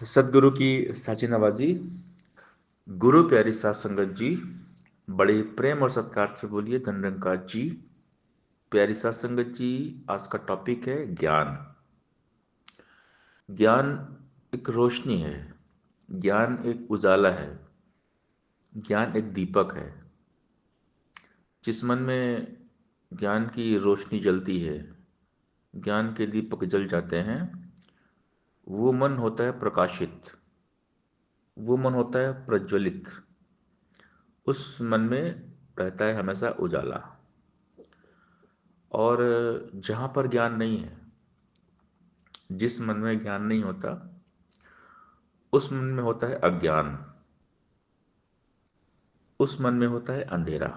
सदगुरु की साची नवाजी। गुरु प्यारी सात संगत जी, बड़े प्रेम और सत्कार से बोलिए धन निरंकार जी। प्यारी सात संगत जी, आज का टॉपिक है ज्ञान। ज्ञान एक रोशनी है, ज्ञान एक उजाला है, ज्ञान एक दीपक है। जिस मन में ज्ञान की रोशनी जलती है, ज्ञान के दीपक जल जाते हैं, वो मन होता है प्रकाशित, वो मन होता है प्रज्वलित। उस मन में रहता है हमेशा उजाला। और जहाँ पर ज्ञान नहीं है, जिस मन में ज्ञान नहीं होता, उस मन में होता है अज्ञान, उस मन में होता है अंधेरा।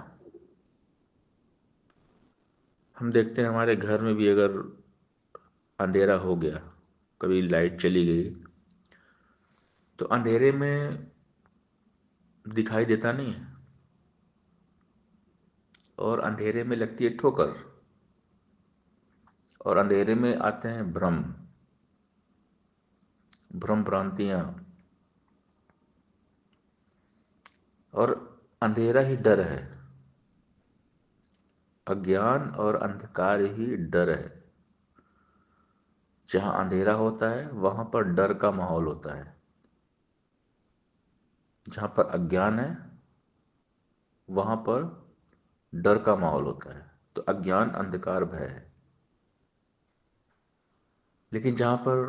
हम देखते हैं हमारे घर में भी अगर अंधेरा हो गया, कभी लाइट चली गई, तो अंधेरे में दिखाई देता नहीं है, और अंधेरे में लगती है ठोकर, और अंधेरे में आते हैं भ्रम, भ्रम भ्रांतियां, और अंधेरा ही डर है। अज्ञान और अंधकार ही डर है। जहां अंधेरा होता है वहां पर डर का माहौल होता है, जहां पर अज्ञान है वहां पर डर का माहौल होता है। तो अज्ञान अंधकार भय है। लेकिन जहां पर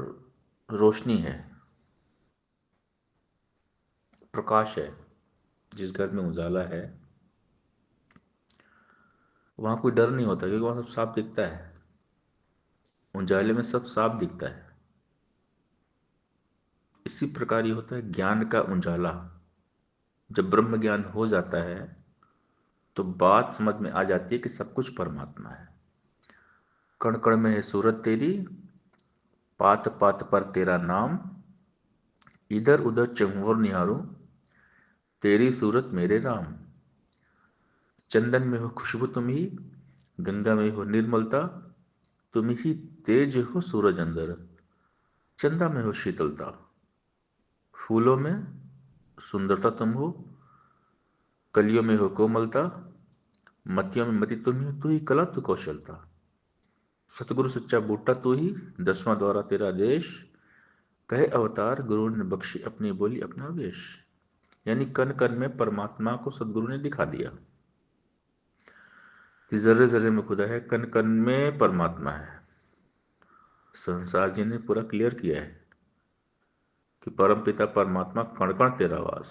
रोशनी है, प्रकाश है, जिस घर में उजाला है, वहां कोई डर नहीं होता, क्योंकि वहां सब साफ दिखता है। उजाले में सब साफ दिखता है। इसी प्रकार ये होता है ज्ञान का उजाला। जब ब्रह्म ज्ञान हो जाता है तो बात समझ में आ जाती है कि सब कुछ परमात्मा है। कण कण में है सूरत तेरी, पात पात पर तेरा नाम, इधर उधर चहुओर निहारूं, तेरी सूरत मेरे राम। चंदन में हो खुशबू तुम ही, गंगा में हो निर्मलता, तुम ही तेज हो सूरज अंदर, चंदा में हो शीतलता। फूलों में सुंदरता तुम हो, कलियों में हो कोमलता, मतियों में मति तुम ही, तू ही कला तू कौशलता। सतगुरु सच्चा बूटा तू ही, दसवां द्वारा तेरा देश, कहे अवतार गुरु ने बख्शी अपनी बोली अपना वेश। यानी कन कन में परमात्मा को सदगुरु ने दिखा दिया कि जर्रे जर्रे में खुदा है, कन कन में परमात्मा है। संसार जी ने पूरा क्लियर किया है कि परम पिता परमात्मा कण कण तेरा वास,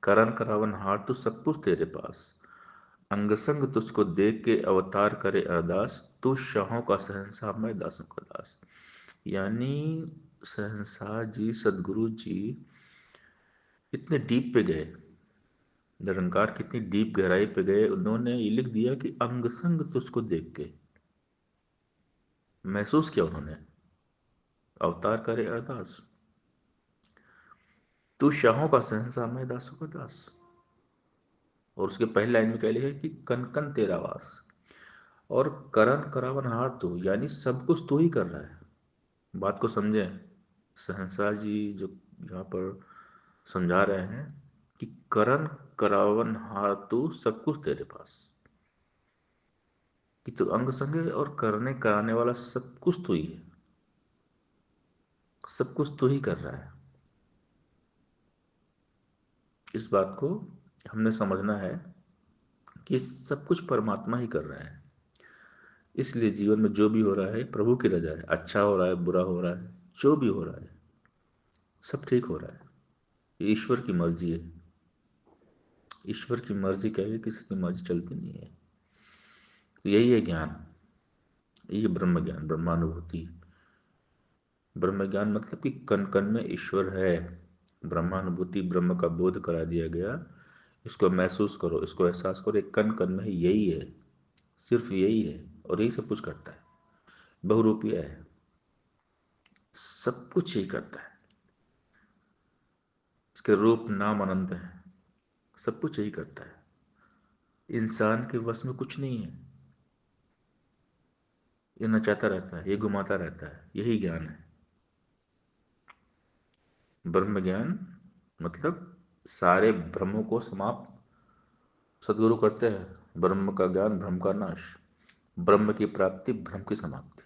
करन करावन हार तू सब कुछ तेरे पास, अंग संग तुझको देख के अवतार करे अरदास, तू शाहों का शहंशाह मैं दासों का दास। यानी शहंशाह जी, सदगुरु जी इतने डीप पे गए, निरंकार कितनी डीप गहराई पे गए, उन्होंने ये लिख दिया कि अंग संग तुझको देख के महसूस किया उन्होंने, अवतार करे अरदास, तू शाहों का शहंशाह मैं दासों का दास। और उसके पहली लाइन में क्या लिखा है कि कन कन तेरा वास, और करन करावन हार तू, यानी सब कुछ तू ही कर रहा है। बात को समझें, शहंशाह जी जो यहाँ पर समझा रहे हैं कि करन करावन हार तू सब कुछ तेरे पास, कि तू अंग संग है और करने कराने वाला सब कुछ तू ही है, सब कुछ तू ही कर रहा है। इस बात को हमने समझना है कि सब कुछ परमात्मा ही कर रहा है। इसलिए जीवन में जो भी हो रहा है प्रभु की रजा है, अच्छा हो रहा है बुरा हो रहा है, जो भी हो रहा है सब ठीक हो रहा है, ये ईश्वर की मर्जी है। ईश्वर की मर्जी क्या है, किसी की मर्जी चलती नहीं है। तो यही है ज्ञान, यही ब्रह्म ज्ञान, ब्रह्मानुभूति। ब्रह्म ज्ञान मतलब कि कण कण में ईश्वर है, ब्रह्मानुभूति, ब्रह्म का बोध करा दिया गया। इसको महसूस करो, इसको एहसास करो, एक कण कण में यही है, सिर्फ यही है, और यही सब कुछ करता है। बहुरूपीय है, सब कुछ ही करता है, इसके रूप नाम अनंत है, सब कुछ यही करता है। इंसान के वश में कुछ नहीं है, ये नचाता रहता है, ये घुमाता रहता है, यही ज्ञान है। ब्रह्म ज्ञान मतलब सारे भ्रमों को समाप्त सदगुरु करते हैं। ब्रह्म का ज्ञान भ्रम का नाश, ब्रह्म की प्राप्ति भ्रम की समाप्ति।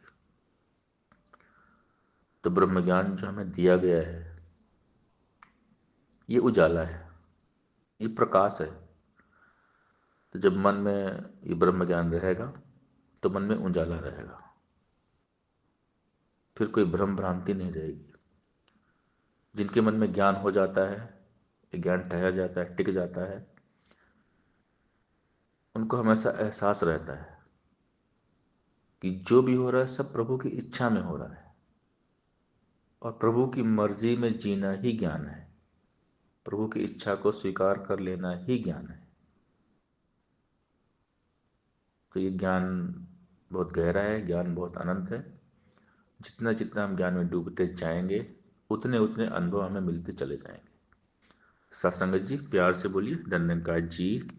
तो ब्रह्म ज्ञान जो हमें दिया गया है ये उजाला है, ये प्रकाश है। तो जब मन में ये ब्रह्म ज्ञान रहेगा तो मन में उजाला रहेगा, फिर कोई भ्रम भ्रांति नहीं रहेगी। जिनके मन में ज्ञान हो जाता है, ये ज्ञान ठहर जाता है, टिक जाता है, उनको हमेशा एहसास रहता है कि जो भी हो रहा है सब प्रभु की इच्छा में हो रहा है, और प्रभु की मर्जी में जीना ही ज्ञान है। प्रभु की इच्छा को स्वीकार कर लेना ही ज्ञान है। तो ये ज्ञान बहुत गहरा है, ज्ञान बहुत अनंत है। जितना जितना हम ज्ञान में डूबते जाएंगे उतने उतने अनुभव हमें मिलते चले जाएंगे। सत्संगत जी प्यार से बोलिए धन्यवाद जी।